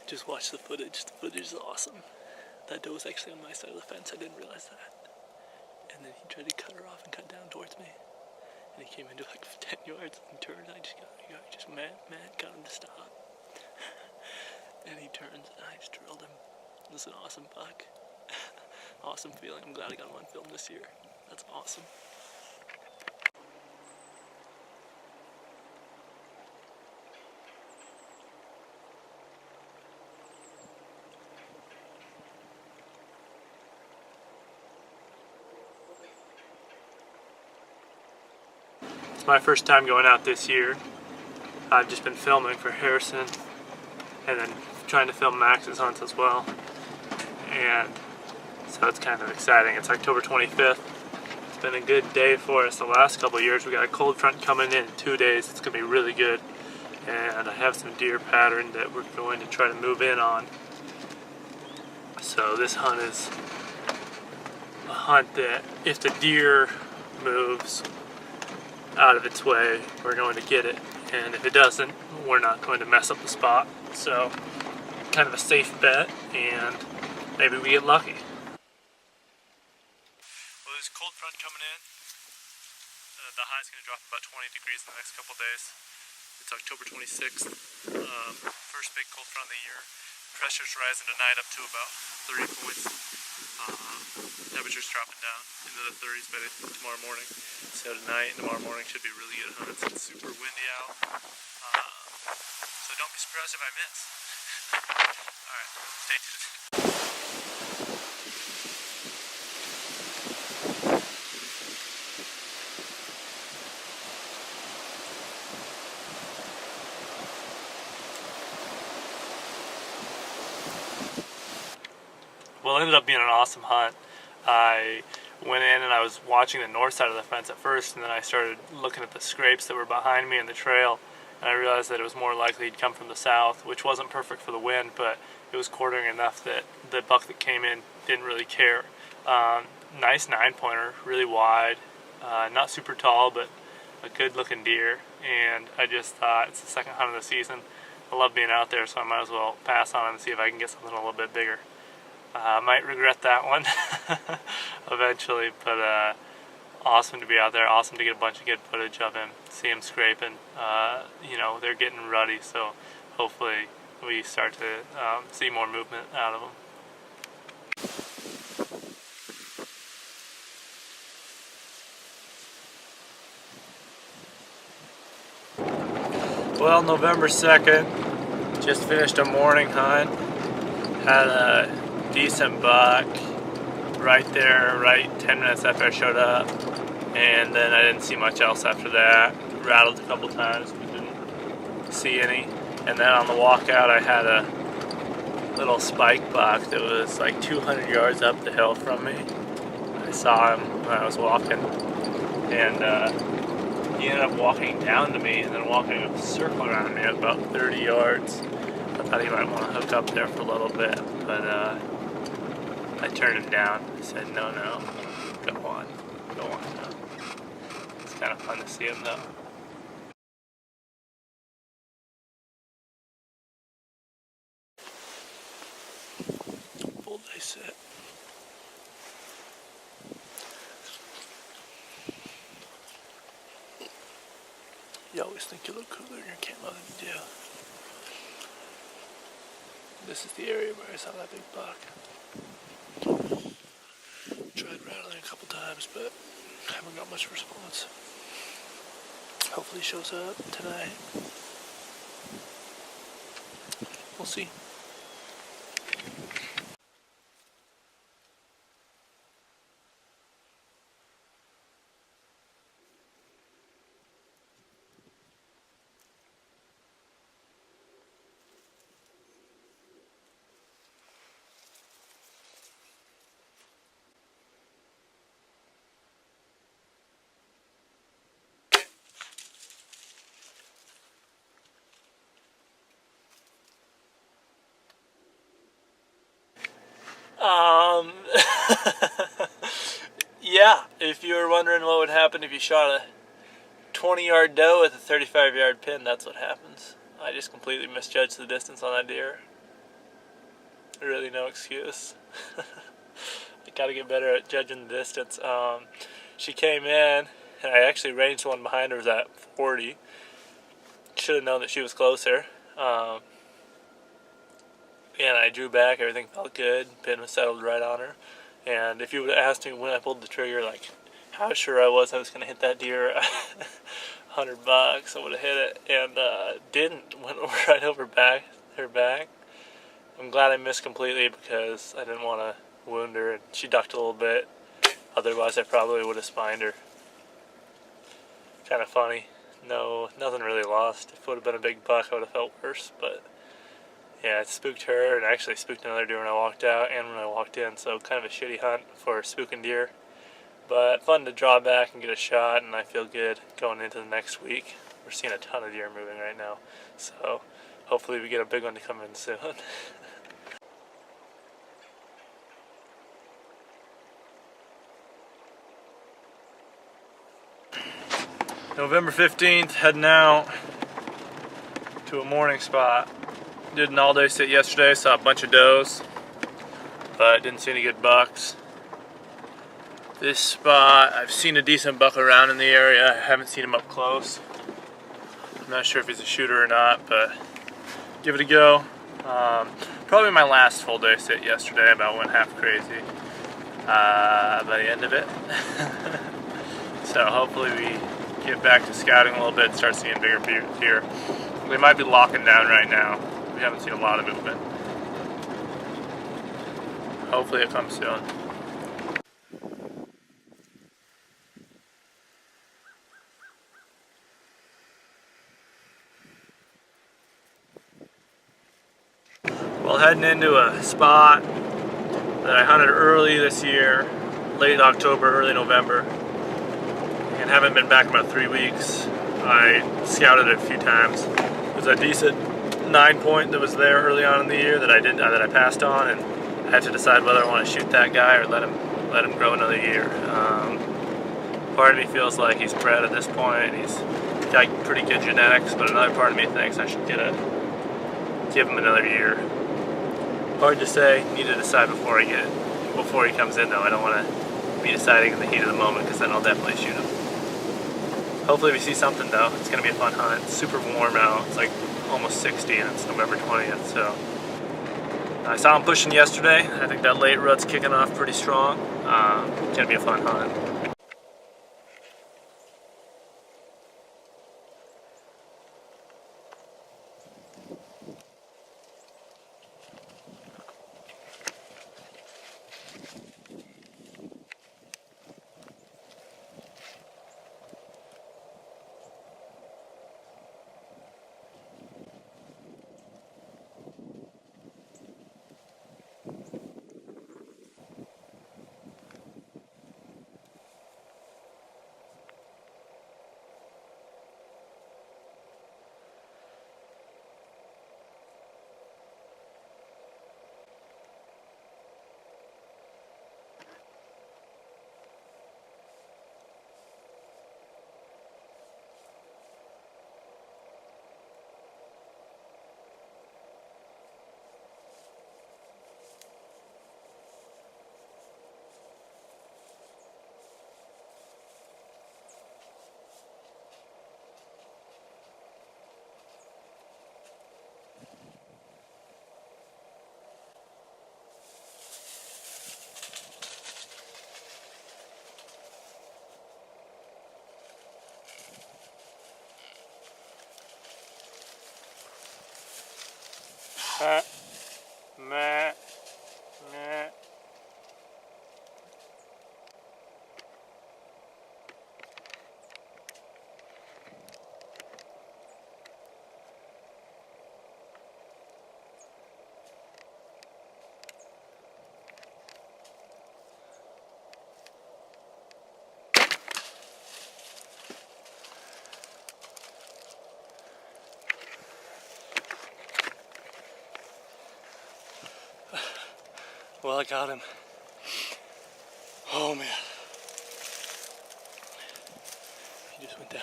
just watch the footage. The footage is awesome. That doe was actually on my side of the fence. I didn't realize that. And then he tried to cut her off and cut down towards me. And he came into like 10 yards and turned. I just got him to stop. And he turns and I just drilled him. It was an awesome buck. Awesome feeling. I'm glad I got him on film this year. That's awesome. It's my first time going out this year. I've just been filming for Harrison and then trying to film Max's hunts as well. And so it's kind of exciting. It's October 25th. It's been a good day for us the last couple of years. We got a cold front coming in 2 days. It's gonna be really good. And I have some deer pattern that we're going to try to move in on. So this hunt is a hunt that if the deer moves out of its way, we're going to get it. And if it doesn't, we're not going to mess up the spot. So kind of a safe bet, and maybe we get lucky. Well, there's a cold front coming in. The high is going to drop about 20 degrees in the next couple days. It's October 26th, first big cold front of the year. Pressure's rising tonight up to about 30 points. Temperature's dropping down into the 30s by tomorrow morning. So tonight and tomorrow morning should be really good hunts. It's super windy out. So don't be surprised if I miss. Alright, stay tuned. Well, it ended up being an awesome hunt. I went in and I was watching the north side of the fence at first, and then I started looking at the scrapes that were behind me in the trail, and I realized that it was more likely he'd come from the south, which wasn't perfect for the wind, but it was quartering enough that the buck that came in didn't really care. Nice 9-pointer, really wide, not super tall, but a good looking deer, and I just thought it's the second hunt of the season. I love being out there, so I might as well pass on and see if I can get something a little bit bigger. I might regret that one eventually, but awesome to be out there, awesome to get a bunch of good footage of him, see him scraping. You know, they're getting ruddy, so hopefully we start to see more movement out of them. Well, November 2nd, just finished a morning hunt, had a decent buck right there, 10 minutes after I showed up, and then I didn't see much else after that. Rattled a couple times, but didn't see any. And then on the walkout I had a little spike buck that was like 200 yards up the hill from me. I saw him when I was walking, and he ended up walking down to me and then walking a circle around me at about 30 yards. I thought he might want to hook up there for a little bit, but I turned him down. I said, no, go on now. It's kind of fun to see him though. Full day sit. You always think you look cooler in your camo than you do. This is the area where I saw that big buck. Tried rattling a couple times, but haven't got much response. Hopefully he shows up tonight. We'll see. Yeah, if you were wondering what would happen if you shot a 20-yard doe with a 35-yard pin, that's what happens. I just completely misjudged the distance on that deer. Really no excuse. I gotta get better at judging the distance. She came in, and I actually ranged the one behind her was at 40. Should have known that she was closer. And I drew back, everything felt good, pin was settled right on her. And if you would have asked me when I pulled the trigger, like, how sure I was going to hit that deer, $100, I would have hit it, and didn't, went right over her back. I'm glad I missed completely because I didn't want to wound her, and she ducked a little bit, otherwise I probably would have spined her. Kind of funny. No, nothing really lost. If it would have been a big buck, I would have felt worse, but yeah, it spooked her, and actually spooked another deer when I walked out and when I walked in, so kind of a shitty hunt for spooking deer. But fun to draw back and get a shot, and I feel good going into the next week. We're seeing a ton of deer moving right now, so hopefully we get a big one to come in soon. November 15th, heading out to a morning spot. Did an all-day sit yesterday, saw a bunch of does, but didn't see any good bucks. This spot, I've seen a decent buck around in the area. I haven't seen him up close. I'm not sure if he's a shooter or not, but give it a go. Probably my last full day sit yesterday, about went half crazy by the end of it. So hopefully we get back to scouting a little bit and start seeing bigger deer. They might be locking down right now. We haven't seen a lot of movement. Hopefully it comes soon. Well, heading into a spot that I hunted early this year, late October, early November, and haven't been back in about 3 weeks. I scouted it a few times. It was a decent 9-point that was there early on in the year that I passed on, and I had to decide whether I want to shoot that guy or let him grow another year. Part of me feels like he's bred at this point. He's got pretty good genetics, but another part of me thinks I should give him another year. Hard to say. Need to decide before he comes in though. I don't want to be deciding in the heat of the moment because then I'll definitely shoot him. Hopefully we see something though. It's going to be a fun hunt. It's super warm out. It's like almost 60 and it's November 20th. So I saw him pushing yesterday. I think that late rut's kicking off pretty strong. It's going to be a fun hunt. Meh. Well, I got him. Oh man. He just went down.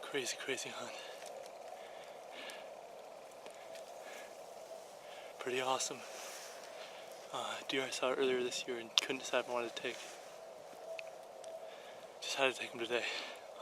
Crazy, crazy hunt. pretty awesome. Deer I saw earlier this year and couldn't decide if I wanted to take. Just had to take them today.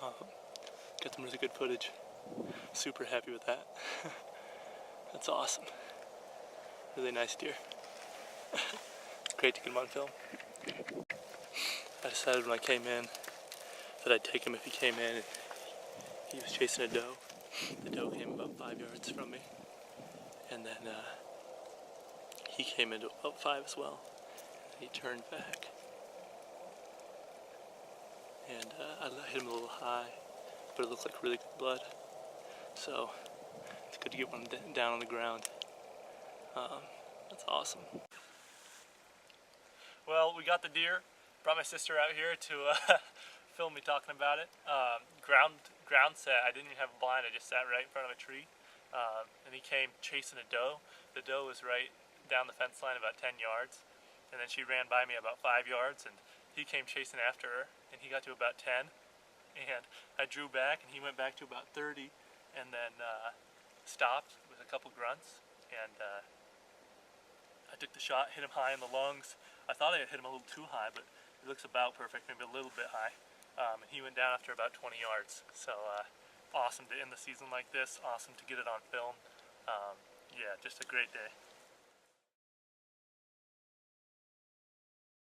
Got some really good footage. Super happy with that. That's awesome. Really nice deer. Great to get him on film. I decided when I came in that I'd take him if he came in. He was chasing a doe. The doe came about 5 yards from me. And then he came into about 5 as well. And he turned back. And I hit him a little high, but it looked like really good blood. So it's good to get one down on the ground. That's awesome. Well, we got the deer. Brought my sister out here to film me talking about it. Ground set. I didn't even have a blind. I just sat right in front of a tree. And he came chasing a doe. The doe was right down the fence line about 10 yards. And then she ran by me about 5 yards, and he came chasing after her, and he got to about 10. And I drew back, and he went back to about 30, and then stopped with a couple grunts. And I took the shot, hit him high in the lungs. I thought I had hit him a little too high, but it looks about perfect, maybe a little bit high. And he went down after about 20 yards. So awesome to end the season like this, awesome to get it on film. Yeah, just a great day.